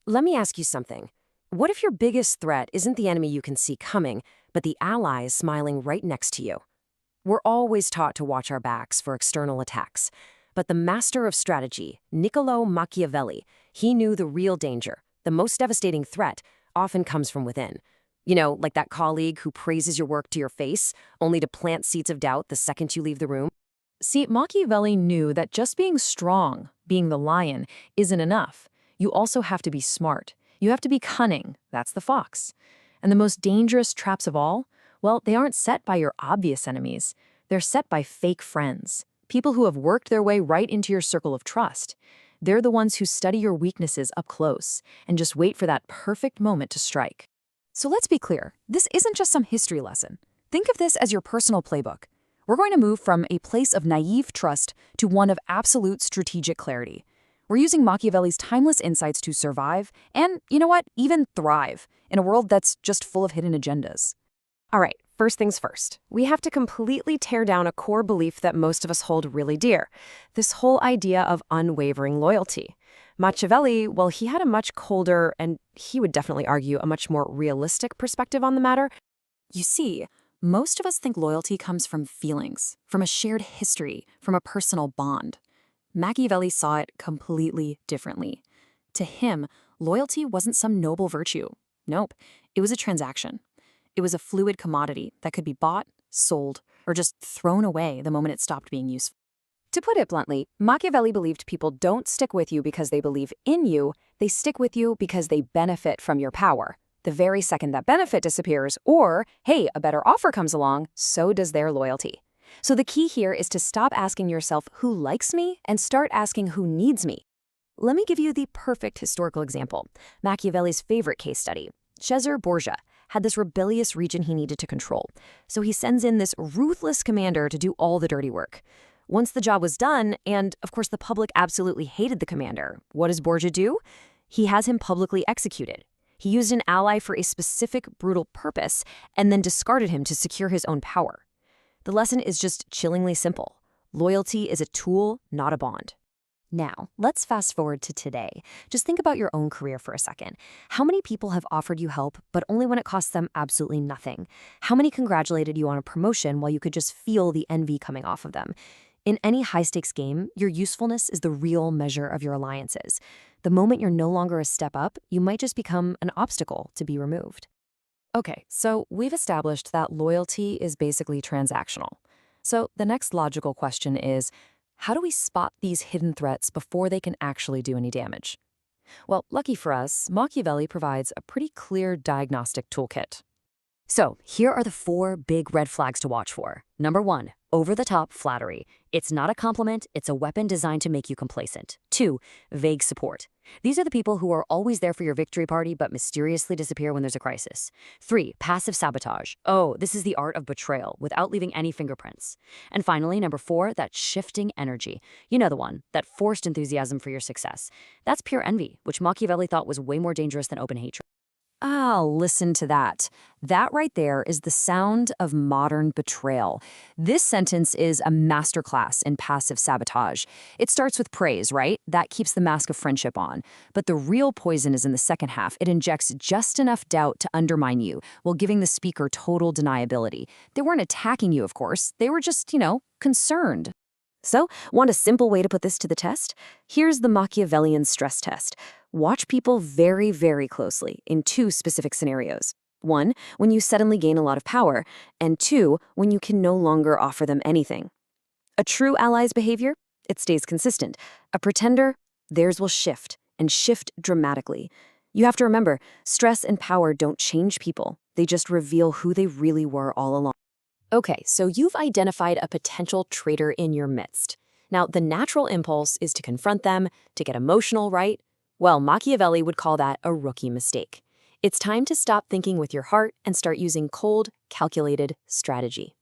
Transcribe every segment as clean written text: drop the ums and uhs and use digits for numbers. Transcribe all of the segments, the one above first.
Let me ask you something. What if your biggest threat isn't the enemy you can see coming, but the allies smiling right next to you? We're always taught to watch our backs for external attacks. But the master of strategy, Niccolo Machiavelli, he knew the real danger, the most devastating threat, often comes from within. You know, like that colleague who praises your work to your face, only to plant seeds of doubt the second you leave the room. See, Machiavelli knew that just being strong, being the lion, isn't enough. You also have to be smart. You have to be cunning. That's the fox. And the most dangerous traps of all? Well, they aren't set by your obvious enemies. They're set by fake friends, people who have worked their way right into your circle of trust. They're the ones who study your weaknesses up close and just wait for that perfect moment to strike. So let's be clear, this isn't just some history lesson. Think of this as your personal playbook. We're going to move from a place of naive trust to one of absolute strategic clarity. We're using Machiavelli's timeless insights to survive and, you know what, even thrive in a world that's just full of hidden agendas. All right, first things first. We have to completely tear down a core belief that most of us hold really dear. This whole idea of unwavering loyalty. Machiavelli, well, he had a much colder, and he would definitely argue a much more realistic perspective on the matter. You see, most of us think loyalty comes from feelings, from a shared history, from a personal bond. Machiavelli saw it completely differently. To him, loyalty wasn't some noble virtue. Nope, it was a transaction. It was a fluid commodity that could be bought, sold, or just thrown away the moment it stopped being useful. To put it bluntly, Machiavelli believed people don't stick with you because they believe in you, they stick with you because they benefit from your power. The very second that benefit disappears, or, hey, a better offer comes along, so does their loyalty. So the key here is to stop asking yourself who likes me and start asking who needs me. Let me give you the perfect historical example. Machiavelli's favorite case study. Caesar Borgia had this rebellious region he needed to control. So he sends in this ruthless commander to do all the dirty work. Once the job was done, and of course the public absolutely hated the commander, what does Borgia do? He has him publicly executed. He used an ally for a specific brutal purpose and then discarded him to secure his own power. The lesson is just chillingly simple. Loyalty is a tool, not a bond. Now, let's fast forward to today. Just think about your own career for a second. How many people have offered you help, but only when it costs them absolutely nothing? How many congratulated you on a promotion while you could just feel the envy coming off of them? In any high-stakes game, your usefulness is the real measure of your alliances. The moment you're no longer a step up, you might just become an obstacle to be removed. Okay, so we've established that loyalty is basically transactional. So the next logical question is, how do we spot these hidden threats before they can actually do any damage? Well, lucky for us, Machiavelli provides a pretty clear diagnostic toolkit. So, here are the 4 big red flags to watch for. Number 1, over-the-top flattery. It's not a compliment, it's a weapon designed to make you complacent. 2, vague support. These are the people who are always there for your victory party but mysteriously disappear when there's a crisis. 3, passive sabotage. Oh, this is the art of betrayal without leaving any fingerprints. And finally, number 4, that shifting energy. You know the one, that forced enthusiasm for your success. That's pure envy, which Machiavelli thought was way more dangerous than open hatred. Ah, listen to that. That right there is the sound of modern betrayal. This sentence is a masterclass in passive sabotage. It starts with praise, right? That keeps the mask of friendship on. But the real poison is in the second half. It injects just enough doubt to undermine you, while giving the speaker total deniability. They weren't attacking you, of course. They were just, concerned. So, want a simple way to put this to the test? Here's the Machiavellian stress test. Watch people very, very closely in 2 specific scenarios. 1, when you suddenly gain a lot of power, and 2, when you can no longer offer them anything. A true ally's behavior, it stays consistent. A pretender, theirs will shift, and shift dramatically. You have to remember, stress and power don't change people. They just reveal who they really were all along. Okay, so you've identified a potential traitor in your midst. Now, the natural impulse is to confront them, to get emotional, right? Well, Machiavelli would call that a rookie mistake. It's time to stop thinking with your heart and start using cold, calculated strategy.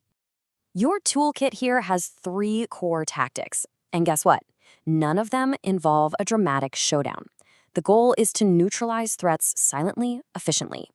Your toolkit here has 3 core tactics. And guess what? None of them involve a dramatic showdown. The goal is to neutralize threats silently, efficiently.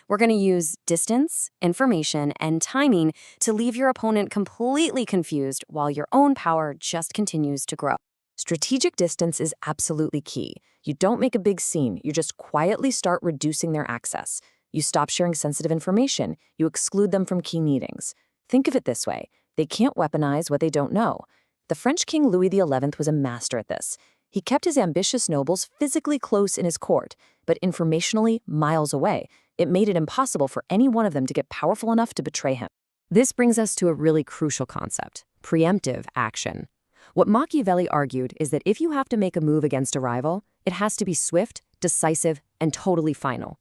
We're going to use distance, information, and timing to leave your opponent completely confused while your own power just continues to grow. Strategic distance is absolutely key. You don't make a big scene, you just quietly start reducing their access. You stop sharing sensitive information, you exclude them from key meetings. Think of it this way, they can't weaponize what they don't know. The French King Louis XI was a master at this. He kept his ambitious nobles physically close in his court, but informationally miles away. It made it impossible for any one of them to get powerful enough to betray him. This brings us to a really crucial concept, preemptive action. What Machiavelli argued is that if you have to make a move against a rival, it has to be swift, decisive, and totally final.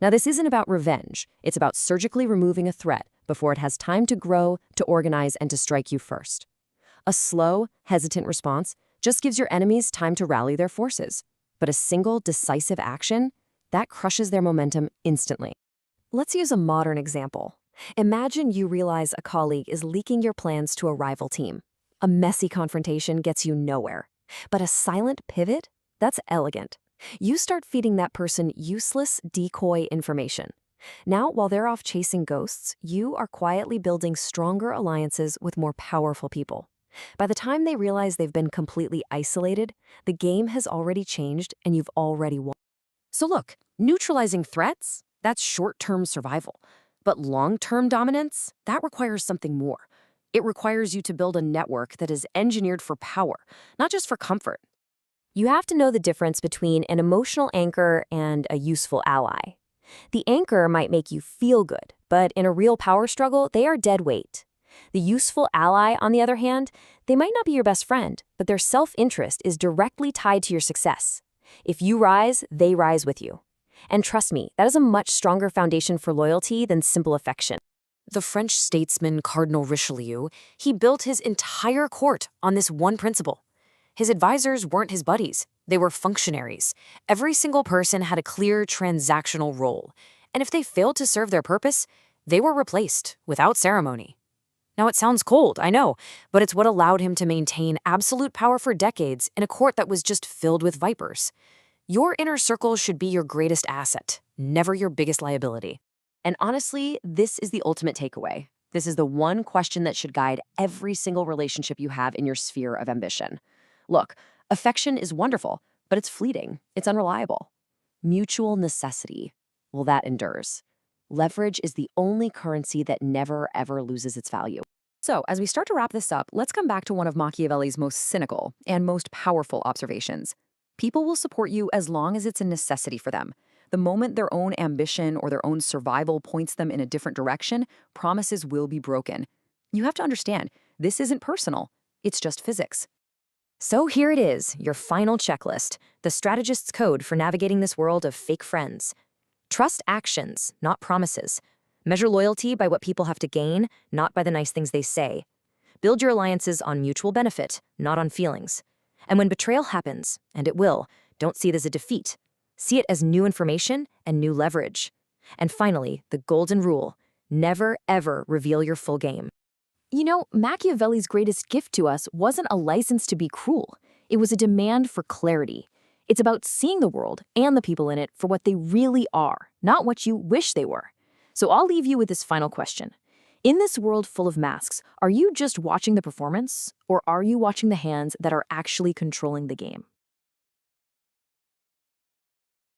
Now, this isn't about revenge. It's about surgically removing a threat before it has time to grow, to organize, and to strike you first. A slow, hesitant response just gives your enemies time to rally their forces. But a single, decisive action, that crushes their momentum instantly. Let's use a modern example. Imagine you realize a colleague is leaking your plans to a rival team. A messy confrontation gets you nowhere. But a silent pivot? That's elegant. You start feeding that person useless decoy information. Now, while they're off chasing ghosts, you are quietly building stronger alliances with more powerful people. By the time they realize they've been completely isolated, the game has already changed and you've already won. So look, neutralizing threats, that's short-term survival. But long-term dominance, that requires something more. It requires you to build a network that is engineered for power, not just for comfort. You have to know the difference between an emotional anchor and a useful ally. The anchor might make you feel good, but in a real power struggle, they are dead weight. The useful ally, on the other hand, they might not be your best friend, but their self-interest is directly tied to your success. If you rise, they rise with you. And trust me, that is a much stronger foundation for loyalty than simple affection. The French statesman Cardinal Richelieu, he built his entire court on this one principle. His advisors weren't his buddies, they were functionaries. Every single person had a clear transactional role, and if they failed to serve their purpose, they were replaced without ceremony. Now it sounds cold, I know, but it's what allowed him to maintain absolute power for decades in a court that was just filled with vipers. Your inner circle should be your greatest asset, never your biggest liability. And honestly, this is the ultimate takeaway. This is the one question that should guide every single relationship you have in your sphere of ambition. Look, affection is wonderful, but it's fleeting. It's unreliable. Mutual necessity, well, that endures. Leverage is the only currency that never, ever loses its value. So, as we start to wrap this up, let's come back to one of Machiavelli's most cynical and most powerful observations. People will support you as long as it's a necessity for them. The moment their own ambition or their own survival points them in a different direction, promises will be broken. You have to understand, this isn't personal. It's just physics. So here it is, your final checklist, the strategist's code for navigating this world of fake friends. Trust actions, not promises. Measure loyalty by what people have to gain, not by the nice things they say. Build your alliances on mutual benefit, not on feelings. And when betrayal happens, and it will, don't see it as a defeat. See it as new information and new leverage. And finally, the golden rule, never ever reveal your full game. You know, Machiavelli's greatest gift to us wasn't a license to be cruel. It was a demand for clarity. It's about seeing the world and the people in it for what they really are, not what you wish they were. So I'll leave you with this final question. In this world full of masks, are you just watching the performance, or are you watching the hands that are actually controlling the game?